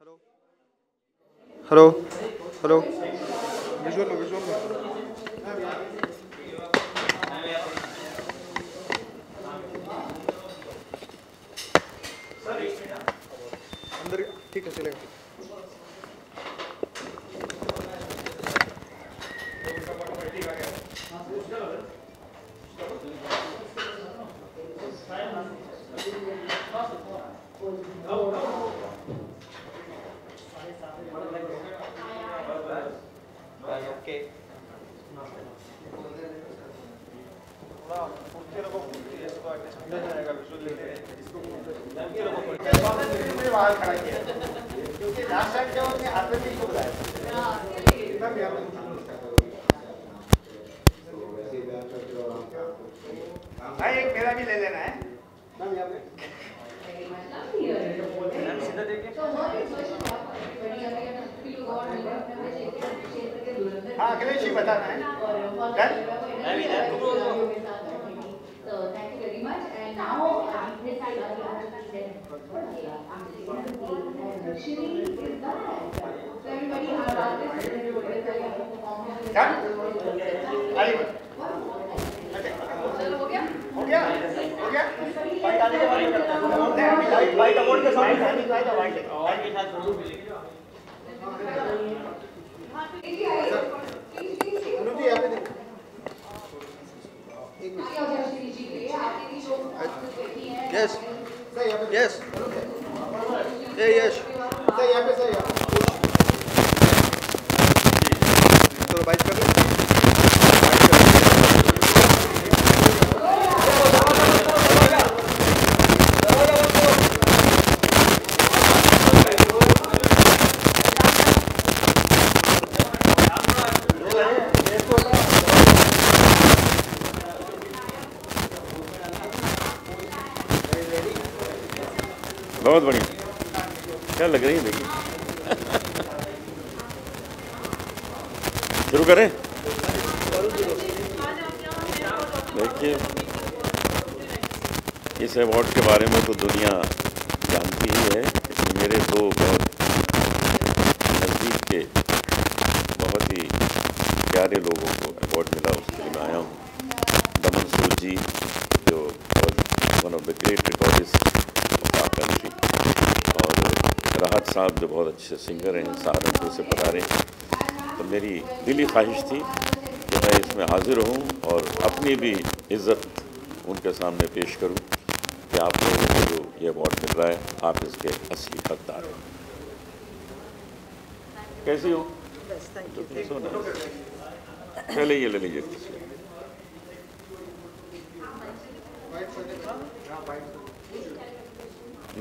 Hello hello visual अंदर ठीक है चलेगा। क्योंकि लास्ट टाइम जब हमने हाथ में को बुलाया भाई एक मेरा भी ले लेना है। हाँ अखिलेश जी बताना है। So thank you very much. And now this I love everybody हो गया फाइट आने के बाद में करते हैं। फाइट अवार्ड के साथ फाइट के साथ जरूर मिलेगी। Yes. Yes. Hey, yes. चलो बाइट कर लो। बहुत बढ़िया, क्या लग रही है देखिए। शुरू करें। देखिए इस अवार्ड के बारे में तो दुनिया जानती ही है। इसमें मेरे दो बहुत नज़दीक के बहुत ही प्यारे लोगों को अवार्ड मिला, उसके लिए मैं आया हूँ। दमन सूद जी जो one of the great recordist country, और राहत साहब जो बहुत अच्छे सिंगर हैं, सहारनपुर से पधारे। तो मेरी दिली ख्वाहिश थी कि मैं इसमें हाजिर हूँ और अपनी भी इज़्ज़त उनके सामने पेश करूँ कि आप लोगों को जो ये अवार्ड मिल रहा है, आप इसके असली हकदार हैं। कैसी हो? ले लीजिए।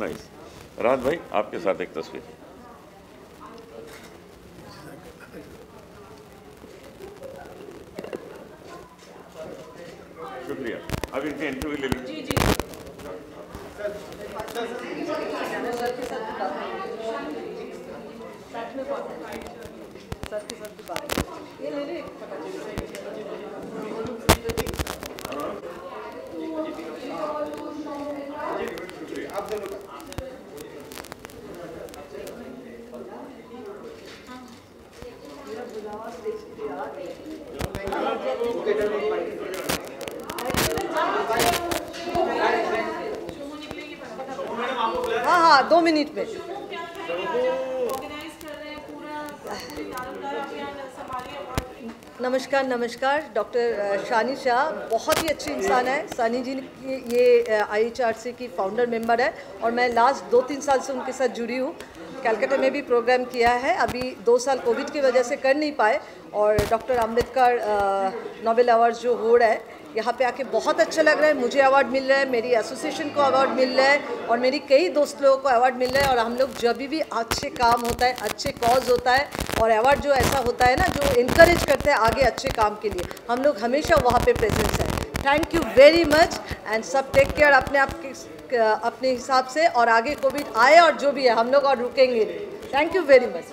नाइस। राहत भाई आपके साथ एक तस्वीर। शुक्रिया। अब इनकी इंटरव्यू ले लीजिए। जी ये ले ले। आप दोनों हाँ 2 मिनट में। नमस्कार। डॉक्टर शानी शाह बहुत ही अच्छी इंसान है। सानी जी ये IHRC की फाउंडर मेंबर है और मैं लास्ट 2-3 साल से उनके साथ जुड़ी हूँ। कलकत्ता में भी प्रोग्राम किया है, अभी 2 साल कोविड की वजह से कर नहीं पाए। और डॉक्टर अम्बेडकर नोबेल अवार्ड जो हो रहा है, यहाँ पे आके बहुत अच्छा लग रहा है। मुझे अवार्ड मिल रहा है, मेरी एसोसिएशन को अवार्ड मिल रहा है और मेरी कई दोस्त लोगों को अवार्ड मिल रहा है। और हम लोग जब भी अच्छे काम होता है, अच्छे कॉज होता है और अवार्ड जो ऐसा होता है ना, जो इनकरेज करते हैं आगे अच्छे काम के लिए, हम लोग हमेशा वहाँ पे प्रेजेंस है। Thank you very much and सब टेक केयर अपने हिसाब से। और आगे कोविड आए और जो भी है हम लोग और रुकेंगे नहीं। Thank you very much.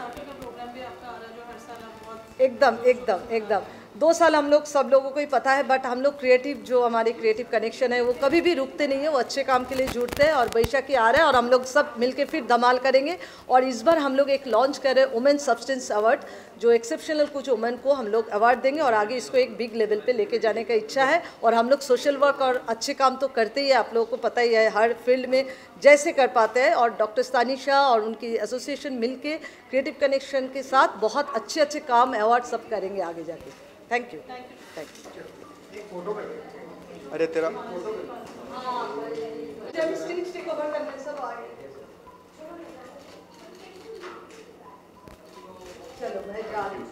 एकदम 2 साल हम लोग सब लोगों को ही पता है, बट हम लोग क्रिएटिव जो हमारे क्रिएटिव कनेक्शन है वो कभी भी रुकते नहीं है, वो अच्छे काम के लिए जुड़ते हैं। और बैशाखी आ रहा है और हम लोग सब मिलके फिर धमाल करेंगे। और इस बार हम लोग एक लॉन्च कर रहे हैं वुमेन सब्सटेंस अवार्ड, जो एक्सेप्शनल कुछ वुमेन को हम लोग अवार्ड देंगे और आगे इसको एक बिग लेवल पे लेके जाने का इच्छा है। और हम लोग सोशल वर्क और अच्छे काम तो करते ही है, आप लोगों को पता ही है, हर फील्ड में जैसे कर पाते हैं। और डॉक्टर सानी शाह और उनकी एसोसिएशन मिलके क्रिएटिव कनेक्शन के साथ बहुत अच्छे अच्छे काम अवार्ड सब करेंगे आगे जाके। Thank you. अरे तेरा स्टेज टेक ओवर करने सब आगे। चलो मैं जा रही हूँ।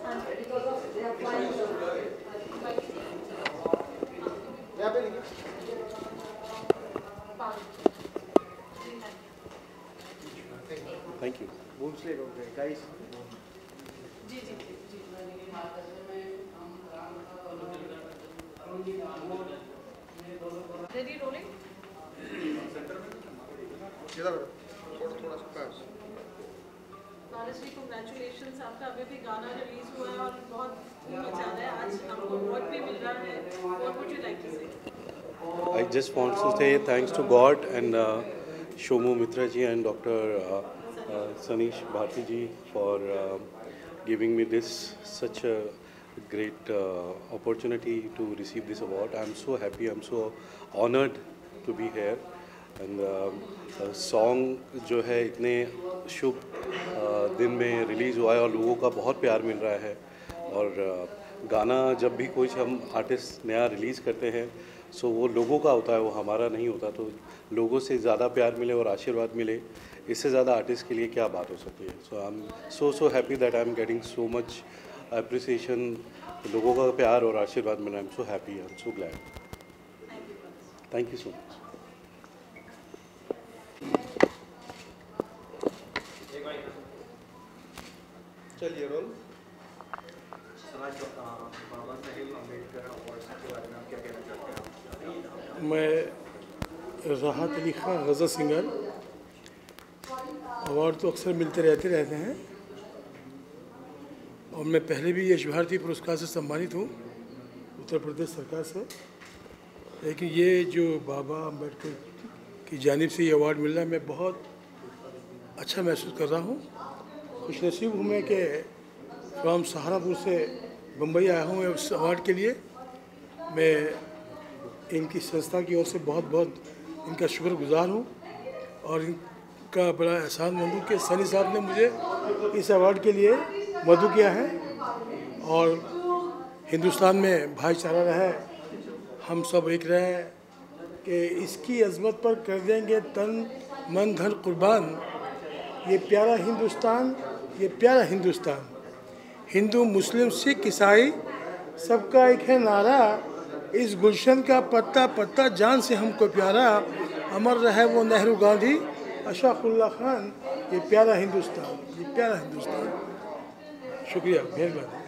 Thank you. गाइस जी जी जी। Ready rolling. थोड़ा सा पास। ऑनेस्टली कांग्रेचुलेशंस, आपका अभी भी गाना रिलीज हुआ है और बहुत धूम मचा रहा है। आज हमको अवार्ड भी मिल रहा है। What would you like to say? I just want to say thanks to God and Shomu Mitra ji and Dr. Sanish Bharti ji for giving me this such a great opportunity to receive this award. I'm so happy, I'm so honored to be here. And song जो है इतने शुभ दिन में release हुआ है और लोगों का बहुत प्यार मिल रहा है। और गाना जब भी कोई हम आर्टिस्ट नया रिलीज़ करते हैं सो वो लोगों का होता है, वो हमारा नहीं होता। तो लोगों से ज़्यादा प्यार मिले और आशीर्वाद मिले, इससे ज़्यादा आर्टिस्ट के लिए क्या बात हो सकती है। So I am so happy that I am getting so much appreciation, लोगों का प्यार और आशीर्वाद मिला। I am so happy, I am so glad. Thank you so much. चलिए रोल। मैं राहत अली खान गज़ल सिंगर। अवार्ड तो अक्सर मिलते रहते हैं और मैं पहले भी यश भारती पुरस्कार से सम्मानित हूँ उत्तर प्रदेश सरकार से। लेकिन ये जो बाबा अम्बेडकर की जानिब से ये अवार्ड मिल रहा है, मैं बहुत अच्छा महसूस कर रहा हूँ। खुशनसीब हूँ मैं कि फ्रॉम सहारनपुर से बम्बई आया हूँ उस अवार्ड के लिए। मैं इनकी संस्था की ओर से बहुत बहुत इनका शुक्रगुजार हूँ और इनका बड़ा एहसानमंद हूँ कि सनी साहब ने मुझे इस अवार्ड के लिए मदऊ किया है। और हिंदुस्तान में भाईचारा रहे, हम सब एक रहे कि इसकी अजमत पर कर देंगे तन मन धन कुर्बान। ये प्यारा हिंदुस्तान, ये प्यारा हिंदुस्तान। हिंदू मुस्लिम सिख ईसाई सबका एक है नारा, इस गुलशन का पत्ता पत्ता जान से हमको प्यारा। अमर रहे वो नेहरू गांधी अशफाकुल्ला खान। ये प्यारा हिंदुस्तान, ये प्यारा हिंदुस्तान। शुक्रिया, मेहरबानी।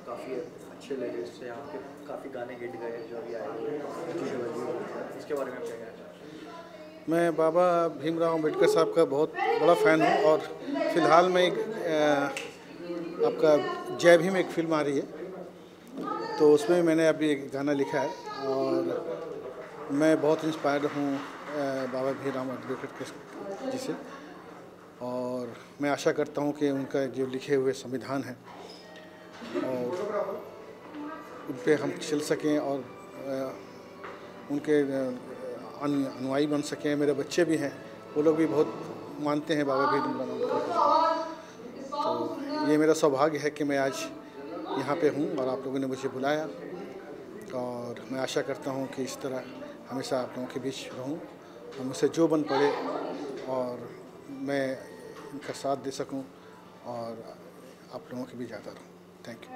काफ़ी अच्छे लिरिक्स से आपके काफ़ी गाने हिट गए जो अभी आए हुए, इसके बारे में आप क्या कहना चाहते हैं? मैं बाबा भीमराव अम्बेडकर साहब का बहुत बड़ा फ़ैन हूँ और फ़िलहाल में एक आपका जय भीम एक फ़िल्म आ रही है तो उसमें मैंने अभी एक गाना लिखा है और मैं बहुत इंस्पायर्ड हूँ बाबा भीमराव अम्बेडकर जी से। और मैं आशा करता हूँ कि उनका जो लिखे हुए संविधान है और उन पर हम चल सकें और उनके अनुयायी बन सकें। मेरे बच्चे भी हैं, वो लोग भी बहुत मानते हैं बाबा भीमराव अम्बेडकर। तो ये मेरा सौभाग्य है कि मैं आज यहाँ पे हूँ और आप लोगों ने मुझे बुलाया और मैं आशा करता हूँ कि इस तरह हमेशा आप लोगों के बीच रहूँ और मुझसे जो बन पड़े। और मैं इनका साथ दे सकूं और आप लोगों की भी ज़्यादा रहूं। Thank you.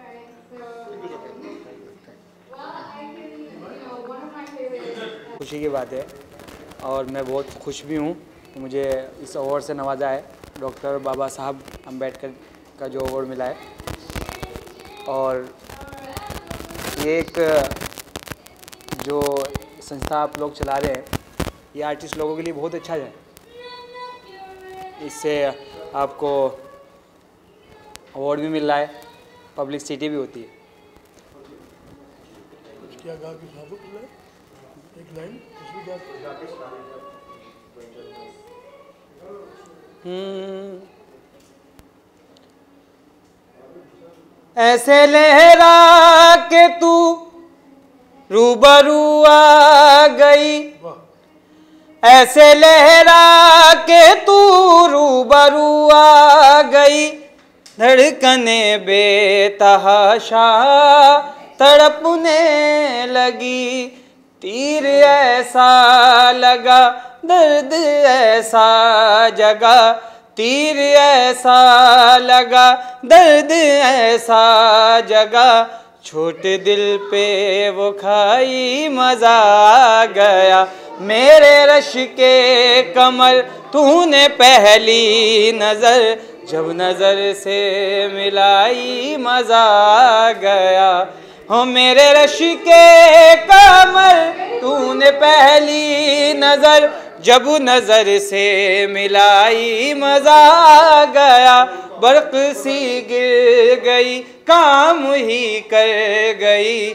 खुशी की बात है और मैं बहुत खुश भी हूँ कि मुझे इस अवार्ड से नवाजा है। डॉक्टर बाबा साहब अम्बेडकर का जो अवार्ड मिला है, और ये एक जो संस्था आप लोग चला रहे हैं, ये आर्टिस्ट लोगों के लिए बहुत अच्छा है। इससे आपको अवार्ड भी मिल रहा है, पब्लिसिटी भी होती है। क्या गा के सुना दो एक लाइन, उसमें गा ऐसे लहरा के तू रूबरू आ गई, ऐसे लहरा के तू रूबरू आ गई, धड़कने बेतहाशा तड़पने लगी, तीर ऐसा लगा दर्द ऐसा जगा, तीर ऐसा लगा दर्द ऐसा जगा, छोटे दिल पे वो खाई मजा आ गया, मेरे रश के कमर तूने पहली नजर जब नजर से मिलाई मजा आ गया, हो मेरे रश के कमर तूने पहली नजर जब नजर से मिलाई मजा आ गया, बर्क सी गिर गई काम ही कर गई,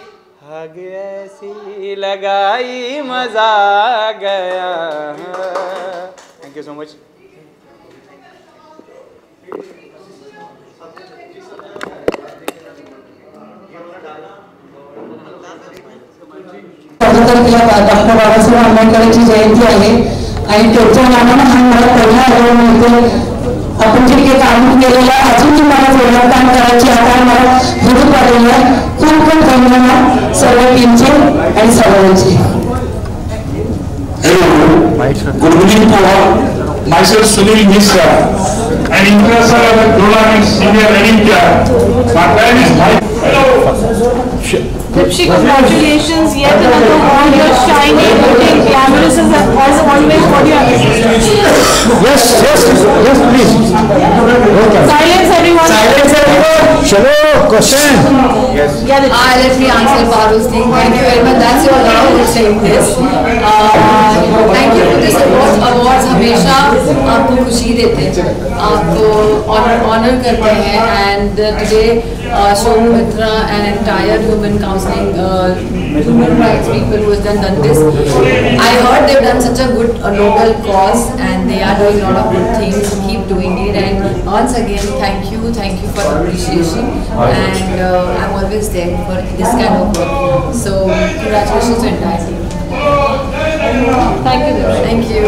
आग ऐसी लगाई मजा आ गया। Thank you so much. Doctor Babasaheb आंबेडकरांची जयंती आहे आणि त्याच्या नावानं हा मला पहिला अवॉर्ड मिळतो। आपण जे काही काम केलेलं अजूनही मला जोरात काम करायची आता मला हुरूप आलेली आहे। खूप खूप धन्यवाद सर्व टीमचे आणि सर्वांचे। Good evening to all. Myself Sunil Mishra, an international tournament senior Olympian. My plan is Hello. Dipshi, congratulations. Yet another award. You're shining, looking glamorous as always. What do you have to say? Yes, please. Silence, everyone. Silence, everyone. Chalo, question. Yes. Yeah, let me answer Paru's thing. Thank you very much. That's your love for saying this. Thank you for this award. Awards हमेशा आपको खुशी देते हैं, आपको honour करते हैं, and today Shomu Mitra and entire human counseling, human rights people who has done this. I heard they've done such a good noble cause and they are doing a lot of good things. Keep doing it, and once again thank you for the appreciation, and I'm always there for this kind of work. So congratulations to entire team. Thank you.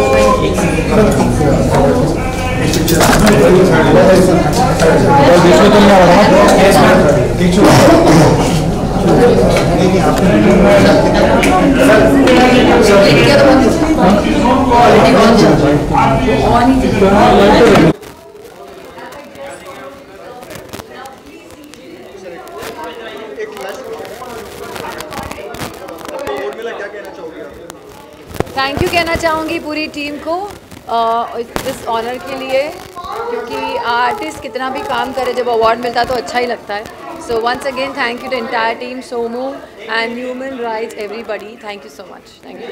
Thank you कहना चाहूँगी पूरी team को इस honour के लिए, क्योंकि artist कितना भी काम करे जब अवार्ड मिलता है तो अच्छा ही लगता है। So once again thank you to entire team, Somu and human rights everybody, thank you so much. Thank you.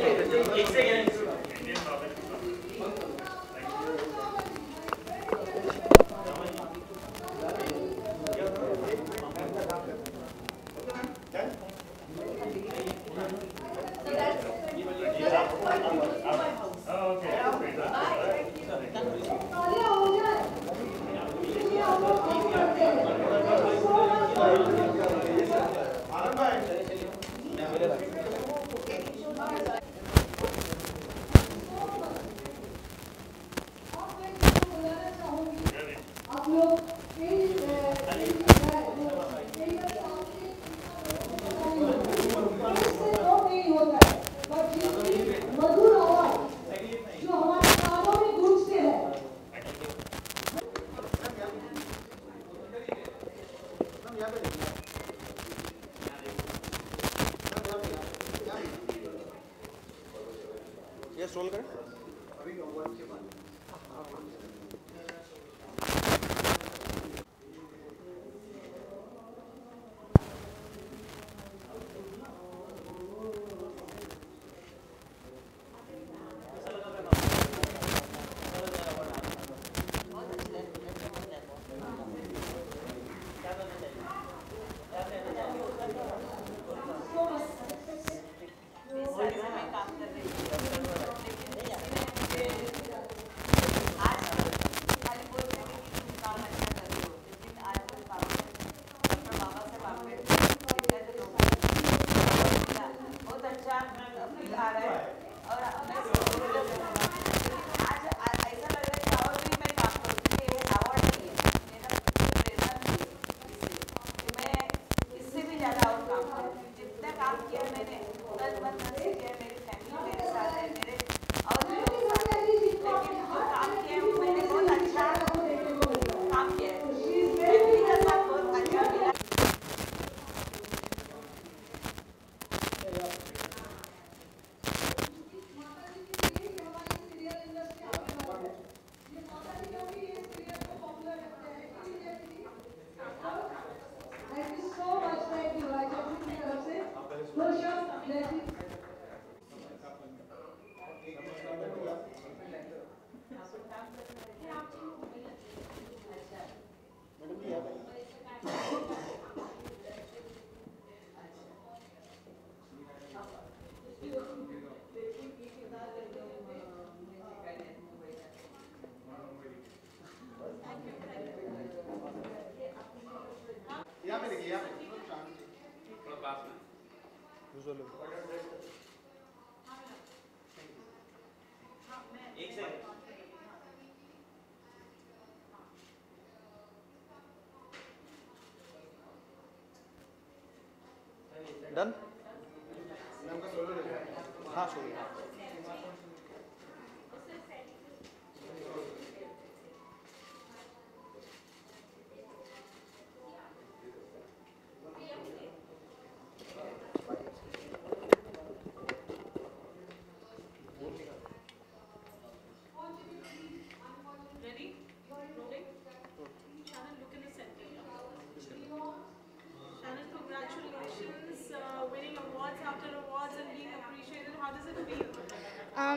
Done? हाँ शुरू।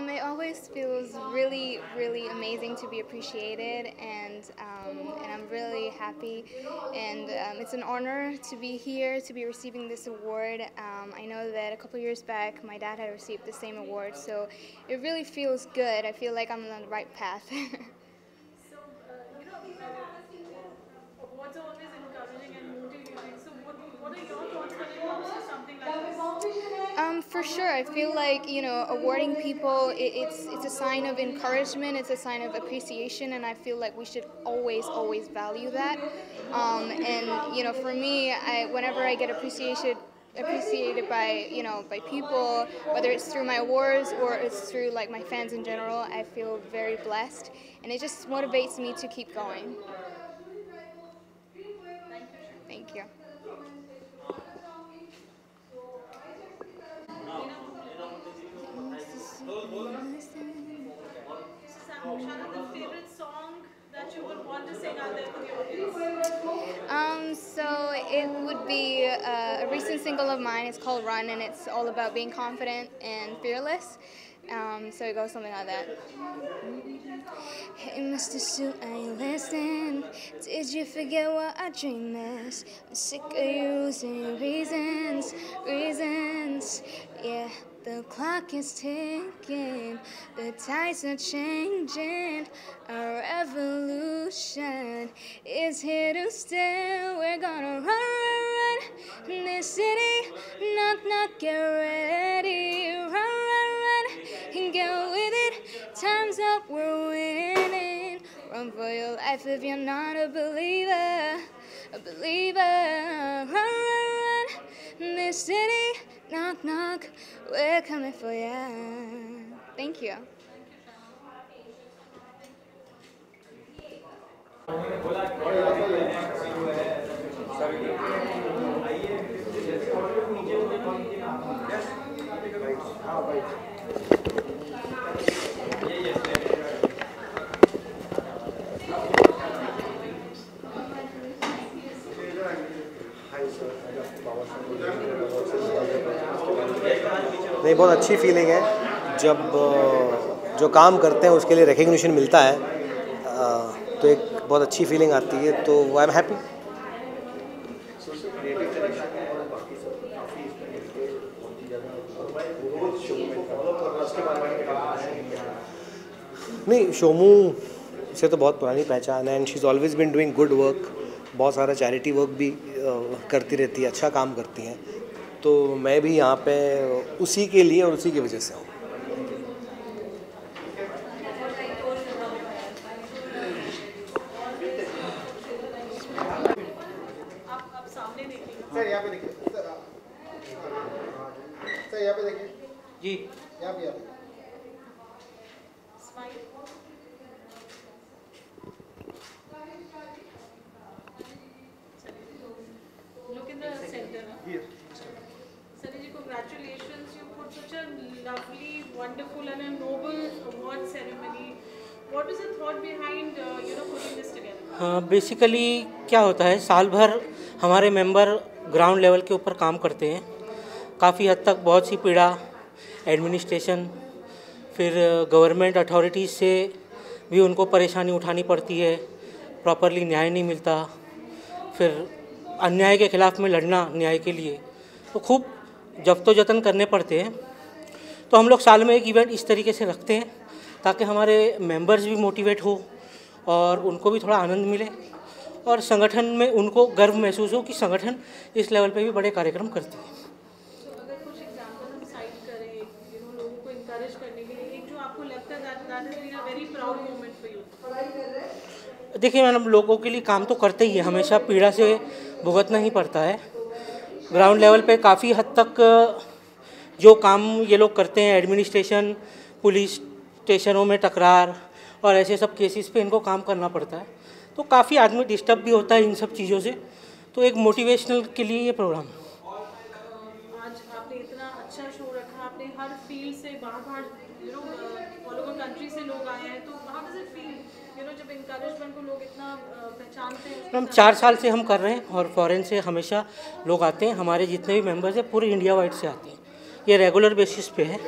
It always feels really, really amazing to be appreciated, and I'm really happy, and it's an honor to be here, to be receiving this award. I know that a couple years back my dad had received the same award, so it really feels good. I feel like I'm on the right path. So, awards are always encouraging and motivating. So, what are your thoughts when it comes to something like this? For sure, I feel like, you know, awarding people, it's a sign of encouragement, it's a sign of appreciation, and I feel like we should always value that. And you know, for me, whenever I get appreciated by, you know, by people, whether it's through my awards or it's through like my fans in general, I feel very blessed, and it just motivates me to keep going. Thank you. Shana, the favorite song that you would want to sing out there for the audience? So it would be a recent single of mine. It's called Run, and it's all about being confident and fearless. So it goes something like that. Hey, Mr. Suit, are you listening? Did you forget what our dream is? I'm sick of using your reasons. Yeah, the clock is ticking, the tides are changing. Our revolution is here to stay. We're gonna run in this city. Knock, knock, get ready. Run, and get with it. Time's up, we're winning. Run for your life if you're not a believer. Run, in this city. Knock, knock, we're coming for ya. Thank you. Yes. बहुत अच्छी feeling है जब जो काम करते हैं उसके लिए रिकग्निशन मिलता है, तो एक बहुत अच्छी फीलिंग आती है, तो आई एम हैप्पी। नहीं, शोमू से तो बहुत पुरानी पहचान है and she is always been doing good work, बहुत सारा चैरिटी वर्क भी करती रहती है, अच्छा काम करती हैं, तो मैं भी यहाँ पे उसी के लिए और उसी की वजह से हूँ। सर यहाँ पे देखिए, सर यहाँ पे देखिए जी, यहाँ पे Look in the center. Sunny, congratulations! You put such a lovely, wonderful, and a noble award ceremony. What was the thought behind putting this together? हाँ, बेसिकली क्या होता है, साल भर हमारे मेंबर ग्राउंड लेवल के ऊपर काम करते हैं, काफ़ी हद तक बहुत सी पीड़ा एडमिनिस्ट्रेशन फिर गवर्नमेंट अथॉरिटीज़ से भी उनको परेशानी उठानी पड़ती है, प्रॉपरली न्याय नहीं मिलता, फिर अन्याय के खिलाफ़ में लड़ना न्याय के लिए, तो खूब जफ्तो-जतन करने पड़ते हैं। तो हम लोग साल में एक इवेंट इस तरीके से रखते हैं ताकि हमारे मेंबर्स भी मोटिवेट हो और उनको भी थोड़ा आनंद मिले और संगठन में उनको गर्व महसूस हो कि संगठन इस लेवल पे भी बड़े कार्यक्रम करती है। अगर कुछ एग्जांपल हम साइट करें, लोगों को इंकरेज करने के लिए, एक जो आपको लगता है that has been a very proud moment for you. देखिए मैडम, लोगों के लिए काम तो करते ही है, हमेशा पीड़ा से भुगतना ही पड़ता है। ग्राउंड लेवल पे काफ़ी हद तक जो काम ये लोग करते हैं, एडमिनिस्ट्रेशन, पुलिस स्टेशनों में टकरार और ऐसे सब केसेस पे इनको काम करना पड़ता है, तो काफ़ी आदमी डिस्टर्ब भी होता है इन सब चीज़ों से, तो एक मोटिवेशनल के लिए ये प्रोग्राम। आज आपने इतना अच्छा शो रखा, आपने हर फील्ड से बाहर ऑल ओवर कंट्री से लोग आए हैं, तो हाउ डज इट फील जब एनकरेजमेंट को लोग इतना पहचानते हैं? हम 4 साल से हम कर रहे हैं और फॉरेन से हमेशा लोग आते हैं, हमारे जितने भी मेंबर्स हैं पूरे इंडिया वाइड से आते हैं, ये रेगुलर बेसिस पे है।